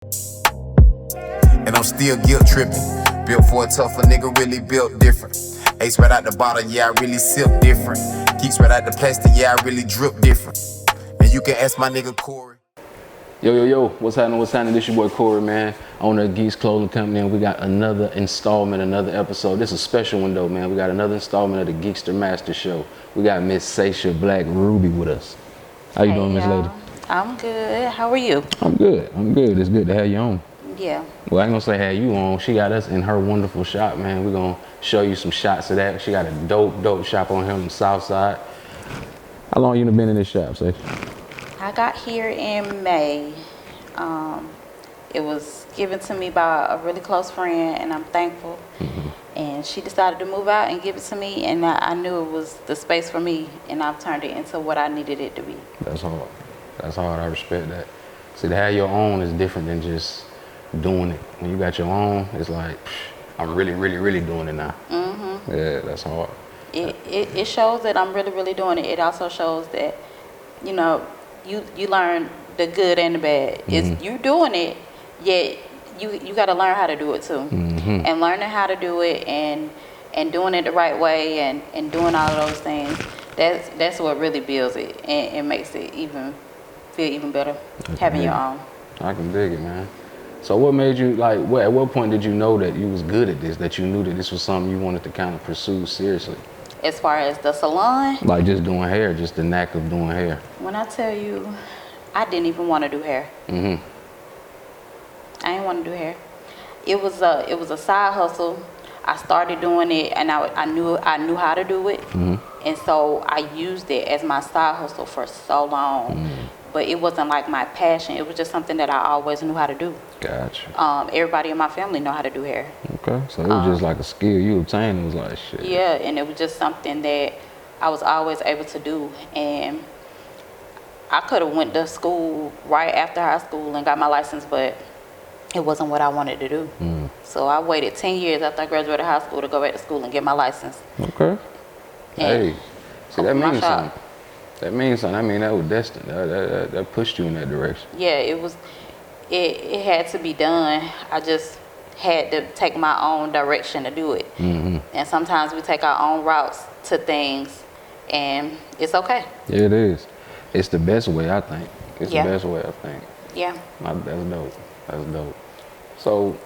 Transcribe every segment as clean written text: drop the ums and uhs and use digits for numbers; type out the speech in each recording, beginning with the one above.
And I'm still guilt tripping. Built for a tougher nigga, really built different. Ace right out the bottle, yeah, I really sip different. Geeks right out the plastic, yeah, I really drip different. And you can ask my nigga Corey. Yo, what's happening? This your boy Corey, man, owner of Geeks Clothing Company, and we got another installment, another episode. This is a special one though, man. We got another installment of the Geekster Masters show. We got Miss Saysha Black Ruby with us. How you doing, Miss Lady? I'm good. How are you? I'm good. It's good to have you on. Yeah. Well, I ain't gonna say have you on. She got us in her wonderful shop, man. We're gonna show you some shots of that. She got a dope shop on here on the south side. How long you been in this shop, Saysha? I got here in May. It was given to me by a really close friend, and I'm thankful. And she decided to move out and give it to me, and I knew it was the space for me, and I've turned it into what I needed it to be. That's hard. I respect that. See, to have your own is different than just doing it. When you got your own, it's like, I'm really doing it now. Yeah, that's hard. It shows that I'm really doing it. It also shows that, you know, you learn the good and the bad. It's you doing it, yet you got to learn how to do it too. And learning how to do it and doing it the right way and doing all of those things, that's what really builds it and makes it feel even better, having your own. I can dig it, man. So what made you, like, at what point did you know that you was good at this, that you knew that this was something you wanted to kind of pursue seriously? As far as the salon? Like just doing hair, just the knack of doing hair. When I tell you, I didn't even want to do hair. I didn't want to do hair. It was a side hustle. I started doing it, and I knew how to do it, and so I used it as my side hustle for so long. But it wasn't like my passion. It was just something that I always knew how to do. Gotcha. Everybody in my family know how to do hair. Okay, so it was just like a skill you obtained. It was like shit. Yeah, and it was just something that I was always able to do. And I could have went to school right after high school and got my license, but it wasn't what I wanted to do. So I waited 10 years after I graduated high school to go back to school and get my license. Okay. And hey, see, that means something. That means something. I mean, that was destined. That pushed you in that direction. Yeah, it was. It had to be done. I just had to take my own direction to do it. And sometimes we take our own routes to things, and it's okay. Yeah, it is. It's the best way, I think. It's the best way, I think. Yeah. That's dope. So,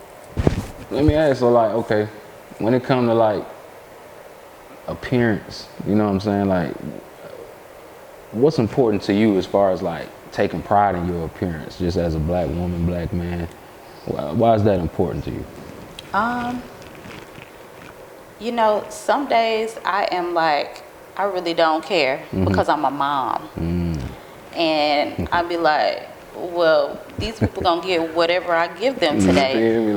let me ask, so like, okay, when it comes to like appearance, you know what I'm saying? Like, what's important to you as far as like taking pride in your appearance, just as a black woman, black man? Why is that important to you? You know, some days I am like, I really don't care because I'm a mom. And I'd be like, well, these people gonna get whatever I give them today.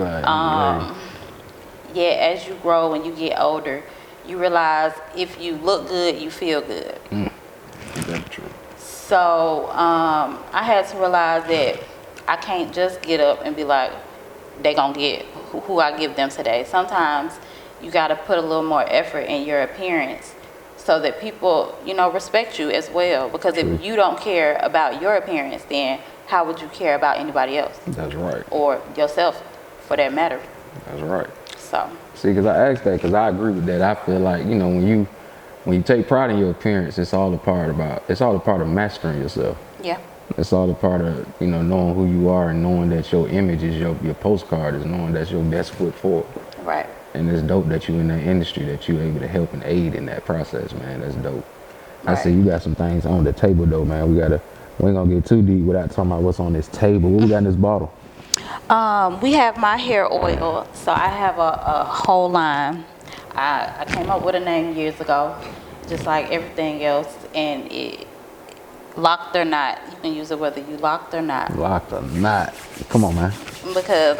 Yeah, as you grow and you get older, you realize if you look good, you feel good. That's true. So I had to realize that I can't just get up and be like, they gonna get who I give them today. Sometimes you gotta put a little more effort in your appearance so that people, you know, respect you as well. Because if you don't care about your appearance, then how would you care about anybody else? That's right. Or yourself, for that matter. That's right. So. See, because I asked that because I agree with that. I feel like, you know, when you take pride in your appearance, it's all a part of mastering yourself. Yeah. It's all a part of, you know, knowing who you are and knowing that your image is your postcard, is knowing that's your best foot forward. Right. And it's dope that you in that industry, that you able to help and aid in that process, man. That's dope. Right. I see you got some things on the table though, man. We ain't gonna get too deep without talking about what's on this table. What we got in this bottle? We have my hair oil. So I have a whole line. I came up with a name years ago, just like everything else, and it locked or not. You can use it whether you locked or not. Locked or not. Come on, man. Because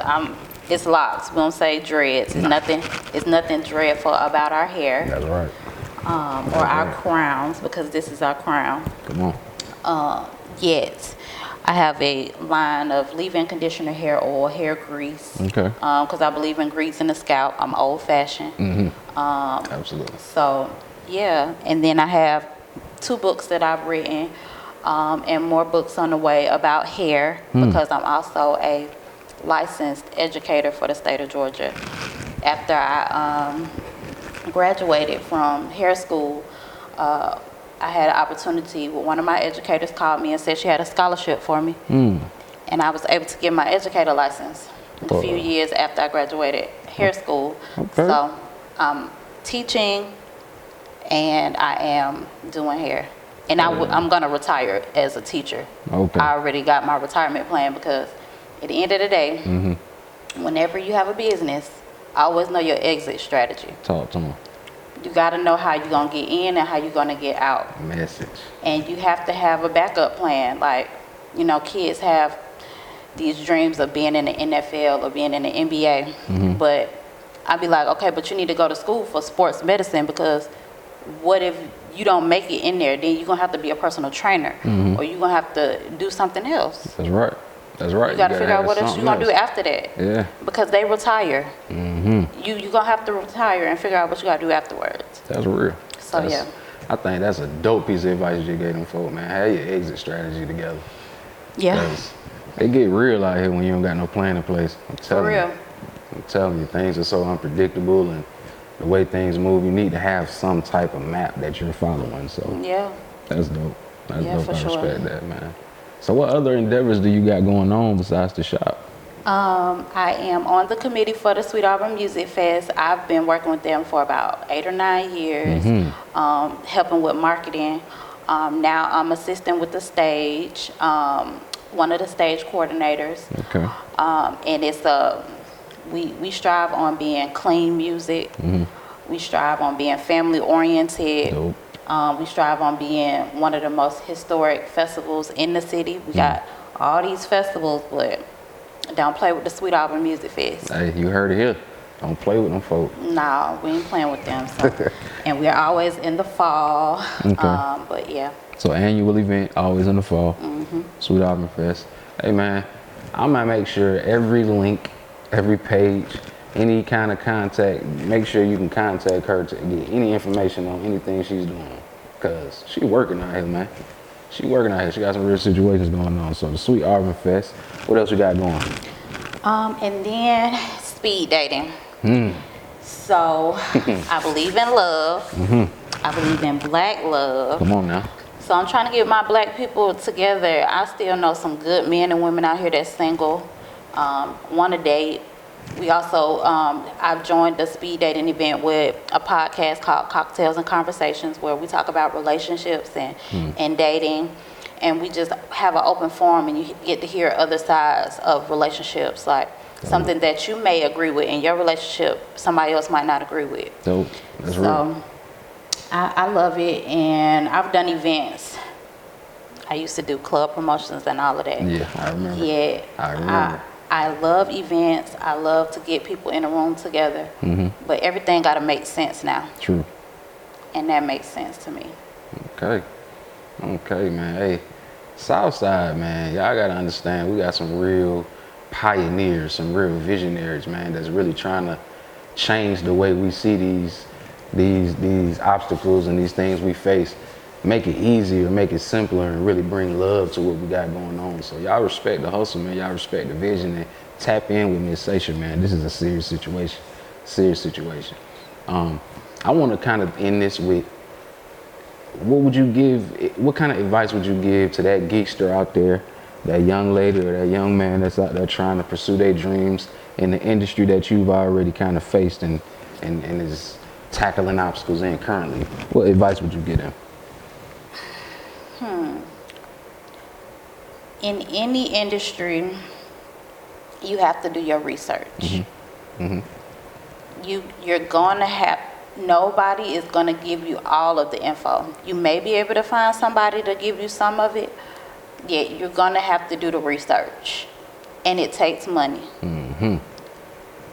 it's locked. We don't say dreads. It's nothing dreadful about our hair. That's right. Or our crowns, because this is our crown. Come on. Yet I have a line of leave-in conditioner, hair oil, hair grease. Okay. Because I believe in grease in the scalp. I'm old-fashioned. Absolutely. So yeah, and then I have 2 books that I've written, and more books on the way about hair, because I'm also a licensed educator for the state of Georgia. After I graduated from hair school, I had an opportunity where one of my educators called me and said she had a scholarship for me. And I was able to get my educator license a few years after I graduated hair school. Okay. So I'm teaching and I am doing hair. And I'm going to retire as a teacher. Okay. I already got my retirement plan because at the end of the day, whenever you have a business, always know your exit strategy. Talk to me. You got to know how you're going to get in and how you're going to get out. Message. And you have to have a backup plan. Like, you know, kids have these dreams of being in the NFL or being in the NBA. But I'd be like, okay, but you need to go to school for sports medicine, because what if you don't make it in there? Then you're going to have to be a personal trainer, or you're going to have to do something else. That's right. That's right. You got to figure out what else you're going to do after that. Yeah. Because they retire. You're going to have to retire and figure out what you got to do afterwards. That's real. So, yeah. I think that's a dope piece of advice you gave them folk, man. Have your exit strategy together. Yeah. 'Cause it get real out here when you don't got no plan in place. For real. I'm telling you, things are so unpredictable, and the way things move, you need to have some type of map that you're following. So Yeah. that's dope. That's Yeah, dope. for I sure. respect that, man. So what other endeavors do you got going on besides the shop? I am on the committee for the Sweet Auburn Music Fest. I've been working with them for about 8 or 9 years, helping with marketing. Now I'm assisting with the stage, one of the stage coordinators. Okay. And it's we strive on being clean music. We strive on being family oriented. Dope. We strive on being one of the most historic festivals in the city. We got all these festivals, but don't play with the Sweet Auburn Music Fest. Hey, you heard it here. Don't play with them folk. No, we ain't playing with them. So. And we're always in the fall. Okay. But yeah. So annual event, always in the fall. Sweet Auburn Fest. Hey man, I'm gonna make sure every link, every page, any kind of contact, make sure you can contact her to get any information on anything she's doing. Cause she working out here, man. She working out here. She got some real situations going on. So the Sweet Auburn Fest. What else you got going? And then speed dating. So I believe in love. I believe in black love. Come on now. So I'm trying to get my black people together. I still know some good men and women out here that's single, want to date. We also, I've joined the speed dating event with a podcast called Cocktails and Conversations, where we talk about relationships and dating. And we just have an open forum, and you get to hear other sides of relationships, like something that you may agree with in your relationship, somebody else might not agree with. Dope. That's real. I love it, and I've done events. I used to do club promotions and all of that. Yeah, I remember. Yeah. I remember. I love events. I love to get people in a room together. But everything got to make sense now. True. And that makes sense to me. Okay. Okay, man. Hey, Southside, man, y'all gotta understand, we got some real pioneers, some real visionaries, man, that's really trying to change the way we see these obstacles and these things we face, make it easier, make it simpler, and really bring love to what we got going on. So y'all respect the hustle, man. Y'all respect the vision, and tap in with Miss Saysha, man. This is a serious situation. Serious situation. I want to kind of end this with, what kind of advice would you give to that geekster out there, that young lady or that young man that's out there trying to pursue their dreams in the industry that you've already kind of faced and is tackling obstacles in currently? What advice would you give them? In any industry, you have to do your research. You're going to have, nobody is going to give you all of the info. You may be able to find somebody to give you some of it, yet you're going to have to do the research. And it takes money.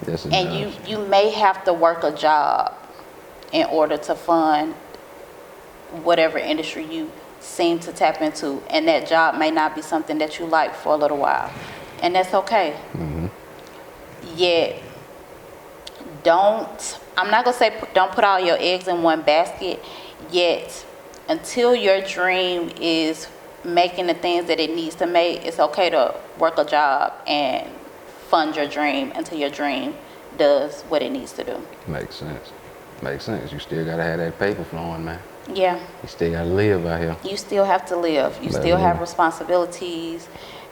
Yes, it And does. you may have to work a job in order to fund whatever industry you seem to tap into. And that job may not be something that you like for a little while. And that's okay. Yet, I'm not going to say don't put all your eggs in one basket, yet until your dream is making the things that it needs to make, it's okay to work a job and fund your dream until your dream does what it needs to do. Makes sense. Makes sense. You still gotta have that paper flowing, man. Yeah. You still gotta live out here. You still have to live. You still have responsibilities,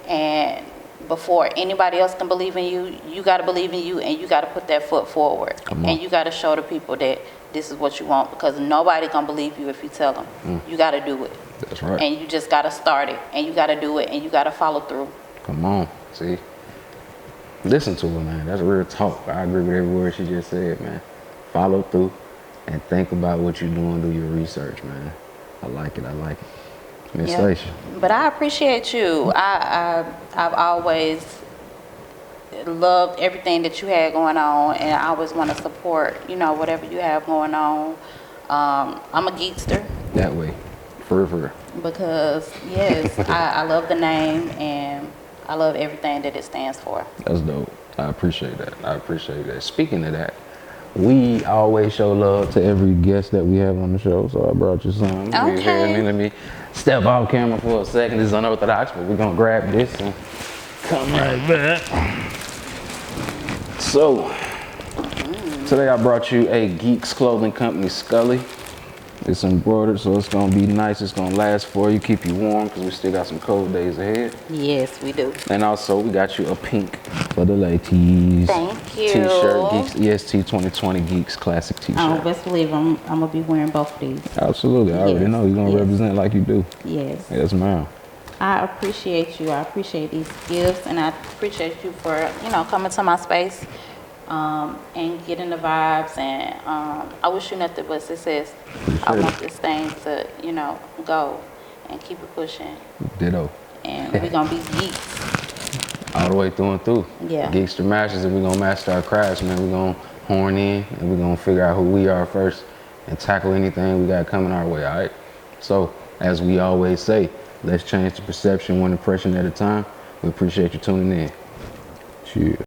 and before anybody else can believe in you, you got to believe in you, and you got to put that foot forward. And you got to show the people that this is what you want, because nobody gonna believe you if you tell them. You got to do it. That's right. And you just got to start it, and you got to do it, and you got to follow through. Come on, see? Listen to her, man. That's real talk. I agree with every word she just said, man. Follow through and think about what you're doing. Do your research, man. I like it. I like it. Miss Saysha. But I appreciate you. I've always loved everything that you had going on, and I always want to support, you know, whatever you have going on. I'm a geekster. That way. For real. Because, yes, I love the name, and I love everything that it stands for. That's dope. I appreciate that. I appreciate that. Speaking of that, we always show love to every guest that we have on the show, so I brought you some. Okay. Let me step off camera for a second. This is unorthodox, but we're going to grab this and come right back. So, today I brought you a Geeks Clothing Company Scully. It's embroidered, so it's gonna be nice. It's gonna last for you, keep you warm, because we still got some cold days ahead. Yes, we do. And also, we got you a pink for the ladies. Thank you. T-shirt, Geeks, EST 2020 Geeks Classic T-shirt. Oh, best believe I'm gonna be wearing both of these. Absolutely, I already know. You're gonna represent like you do. Yes. Yes, ma'am. I appreciate you. I appreciate these gifts, and I appreciate you for, you know, coming to my space and getting the vibes. And I wish you nothing but success. I want this thing to, you know, go and keep it pushing. Ditto. And we're gonna be geeks. All the way through and through. Yeah. Geekster Masters, and we're gonna master our crafts, man. We're gonna horn in, and we're gonna figure out who we are first and tackle anything we got coming our way, all right? So, as we always say, let's change the perception one impression at a time. We appreciate you tuning in. Cheers.